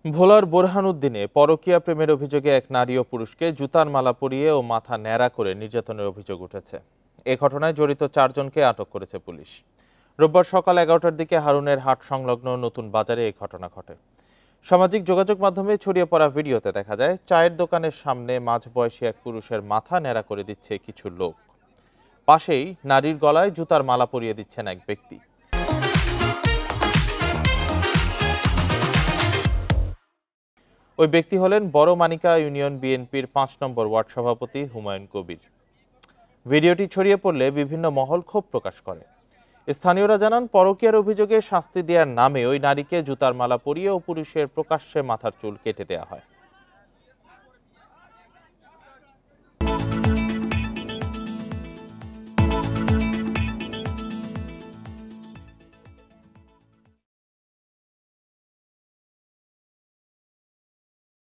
ভোলার বোরহানউদ্দিনে পরকীয়া প্রেমের অভিযোগে এক নারী ও পুরুষকে জুতার মালা পরিয়ে ও মাথা ন্যাড়া করে নির্যাতনের অভিযোগ উঠেছে। এ ঘটনায় জড়িত 4 জনকে আটক করেছে পুলিশ। রোববার সকাল 11টার দিকে হারুনের হাট সংলগ্ন নতুন বাজারে এই ঘটনা ঘটে। সামাজিক যোগাযোগ মাধ্যমে ছড়িয়ে পড়া ভিডিওতে দেখা যায় চায়ের দোকানের সামনে মাঝবয়সী এক পুরুষের মাথা ন্যাড়া করে দিচ্ছে কিছু লোক। পাশেই নারীর গলায় জুতার মালা পরিয়ে দিচ্ছেন এক ব্যক্তি। ওই ব্যক্তি হলেন বড় মানিকা ইউনিয়ন বিএনপির 5 নম্বর ওয়ার্ড সভাপতি হুমায়ুন কবির। ভিডিওটি ছড়িয়ে পড়লে বিভিন্ন মহল ক্ষোভ প্রকাশ করে। স্থানীয়রা জানান, পরকীয়ার অভিযোগে শাস্তি দেওয়ার নামে ওই নারীকে জুতার মালা পরিয়ে ও পুরুষের প্রকাশ্যে মাথার চুল কেটে দেওয়া হয়।